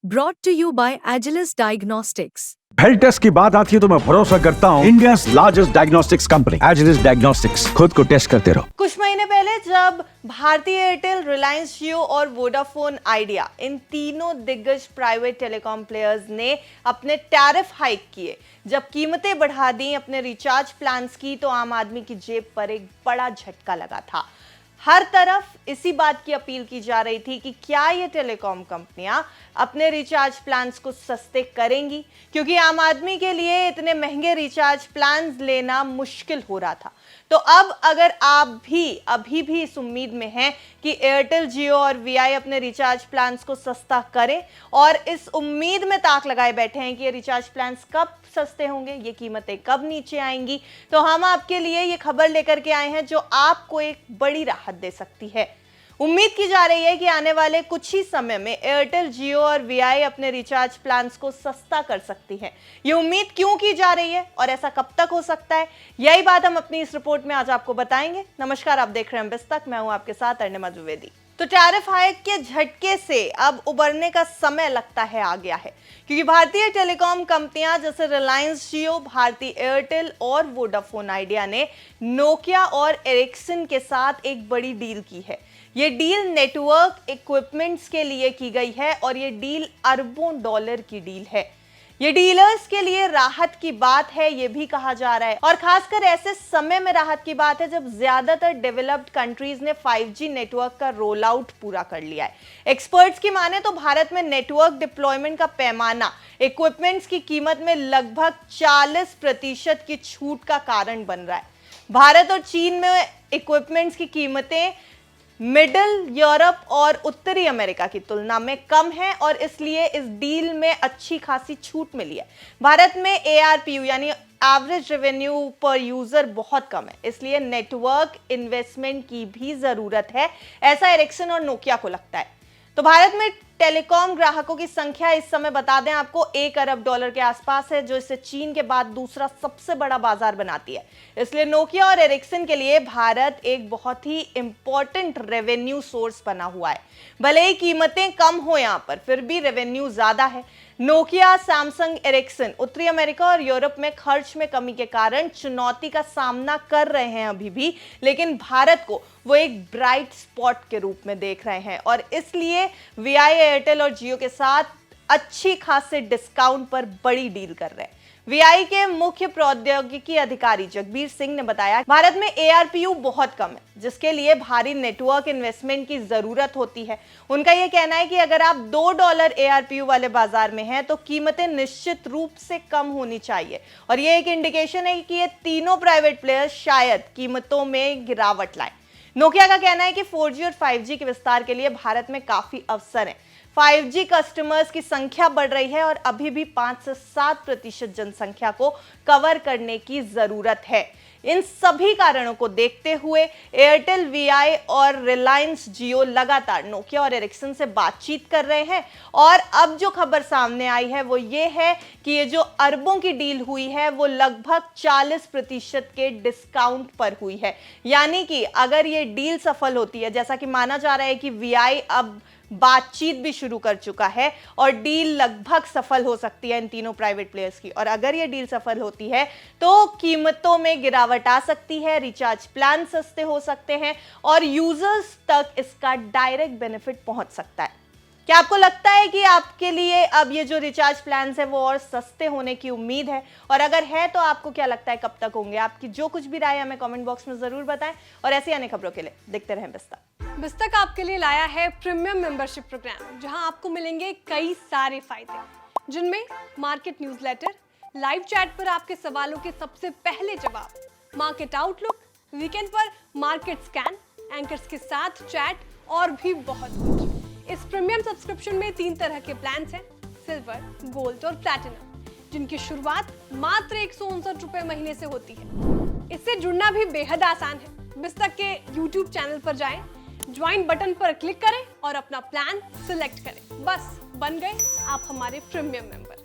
brought to you by Agilus Diagnostics. Health test की बात आती है तो मैं भरोसा करता हूँ India's largest diagnostics company Agilus diagnostics. खुद को टेस्ट करते रहो। कुछ महीने पहले जब भारती एयरटेल, रिलायंस जियो और वोडाफोन आइडिया, इन तीनों दिग्गज प्राइवेट टेलीकॉम प्लेयर्स ने अपने टैरिफ हाइक किए, जब कीमतें बढ़ा दी अपने रिचार्ज प्लान्स की, तो आम आदमी की जेब पर एक बड़ा झटका लगा था। हर तरफ इसी बात की अपील की जा रही थी कि क्या ये टेलीकॉम कंपनियां अपने रिचार्ज प्लान्स को सस्ते करेंगी, क्योंकि आम आदमी के लिए इतने महंगे रिचार्ज प्लान्स लेना मुश्किल हो रहा था। तो अब अगर आप भी अभी भी इस उम्मीद में हैं कि एयरटेल, जियो और वीआई अपने रिचार्ज प्लान्स को सस्ता करें और इस उम्मीद में ताक लगाए बैठे हैं कि ये रिचार्ज प्लान्स कब सस्ते होंगे, ये कीमतें कब नीचे आएंगी, तो हम आपके लिए ये खबर लेकर के आए हैं जो आपको एक बड़ी राहत दे सकती है। उम्मीद की जा रही है कि आने वाले कुछ ही समय में एयरटेल, जियो और वीआई अपने रिचार्ज प्लान्स को सस्ता कर सकती हैं। ये उम्मीद क्यों की जा रही है और ऐसा कब तक हो सकता है, यही बात हम अपनी इस रिपोर्ट में आज आपको बताएंगे। नमस्कार, आप देख रहे हैं बिस्तक, मैं हूं आपके साथ अर्णिमा द्विवेदी। तो टैरिफ हाइक के झटके से अब उबरने का समय लगता है आ गया है, क्योंकि भारतीय टेलीकॉम कंपनियां जैसे रिलायंस जियो, भारती एयरटेल और वोडाफोन आइडिया ने नोकिया और एरिक्सन के साथ एक बड़ी डील की है। ये डील नेटवर्क इक्विपमेंट्स के लिए की गई है और ये डील अरबों डॉलर की डील है। ये डीलर्स के लिए राहत की बात है, ये भी कहा जा रहा है, और खासकर ऐसे समय में राहत की बात है जब ज्यादातर डेवलप्ड कंट्रीज ने 5G नेटवर्क का रोल आउट पूरा कर लिया है। एक्सपर्ट्स की माने तो भारत में नेटवर्क डिप्लॉयमेंट का पैमाना इक्विपमेंट्स की कीमत में लगभग 40% की छूट का कारण बन रहा है। भारत और चीन में इक्विपमेंट्स की कीमतें मिडिल यूरोप और उत्तरी अमेरिका की तुलना में कम है और इसलिए इस डील में अच्छी खासी छूट मिली है। भारत में ARPU यानी एवरेज रेवेन्यू पर यूजर बहुत कम है, इसलिए नेटवर्क इन्वेस्टमेंट की भी जरूरत है, ऐसा एरिक्सन और नोकिया को लगता है। तो भारत में टेलीकॉम ग्राहकों की संख्या इस समय बता दें आपको $1 अरब के आसपास है, जो इसे चीन के बाद दूसरा सबसे बड़ा बाजार बनाती है। इसलिए नोकिया और एरिक्सन के लिए भारत एक बहुत ही इंपॉर्टेंट रेवेन्यू सोर्स बना हुआ है। भले ही कीमतें कम हो यहां पर, फिर भी रेवेन्यू ज्यादा है। नोकिया, सैमसंग, एरिक्सन उत्तरी अमेरिका और यूरोप में खर्च में कमी के कारण चुनौती का सामना कर रहे हैं अभी भी, लेकिन भारत को वो एक ब्राइट स्पॉट के रूप में देख रहे हैं और इसलिए वीआई, एयरटेल और जियो के साथ अच्छी खासे डिस्काउंट पर बड़ी डील कर रहे हैं। वीआई के मुख्य प्रौद्योगिकी अधिकारी जगबीर सिंह ने बताया, भारत में ARPU बहुत कम है, जिसके लिए भारी नेटवर्क इन्वेस्टमेंट की जरूरत होती है। उनका यह कहना है कि अगर आप $2 ARPU वाले बाजार में हैं तो कीमतें निश्चित रूप से कम होनी चाहिए, और यह एक इंडिकेशन है कि ये तीनों प्राइवेट प्लेयर्स शायद कीमतों में गिरावट लाएं। नोकिया का कहना है कि 4G और 5G के विस्तार के लिए भारत में काफी अवसर हैं। 5G कस्टमर्स की संख्या बढ़ रही है और अभी भी 5 से 7% जनसंख्या को कवर करने की जरूरत है। इन सभी कारणों को देखते हुए एयरटेल, वीआई और रिलायंस जियो लगातार नोकिया और एरिक्सन से बातचीत कर रहे हैं, और अब जो खबर सामने आई है वो ये है कि ये जो अरबों की डील हुई है वो लगभग 40% के डिस्काउंट पर हुई है। यानी कि अगर ये डील सफल होती है, जैसा कि माना जा रहा है कि वीआई अब बातचीत भी शुरू कर चुका है और डील लगभग सफल हो सकती है इन तीनों प्राइवेट प्लेयर्स की, और अगर ये डील सफल होती है तो कीमतों में गिरावट आ सकती है, रिचार्ज प्लान सस्ते हो सकते हैं और यूजर्स तक इसका डायरेक्ट बेनिफिट पहुंच सकता है। क्या आपको लगता है कि आपके लिए अब ये जो रिचार्ज प्लान है वो और सस्ते होने की उम्मीद है, और अगर है तो आपको क्या लगता है कब तक होंगे? आपकी जो कुछ भी राय हमें कमेंट बॉक्स में जरूर बताएं, और ऐसी अन्य खबरों के लिए देखते रहें बिस्तक। बिस्तक आपके लिए लाया है प्रीमियम मेंबरशिप प्रोग्राम, जहां आपको मिलेंगे कई सारे फायदे, जिनमें मार्केट न्यूज़लेटर, लाइव चैट पर आपके सवालों के सबसे पहले जवाब, मार्केट आउटलुक, वीकेंड पर मार्केट स्कैन, एंकर्स के साथ चैट और भी बहुत कुछ। इस प्रीमियम सब्सक्रिप्शन में 3 तरह के प्लान्स हैं, सिल्वर, गोल्ड और प्लैटिनम, जिनकी शुरुआत मात्र 159 रुपए महीने से होती है। इससे जुड़ना भी बेहद आसान है। बिस्तक के YouTube चैनल पर जाएं, ज्वाइन बटन पर क्लिक करें और अपना प्लान सिलेक्ट करें। बस बन गए आप हमारे प्रीमियम मेंबर।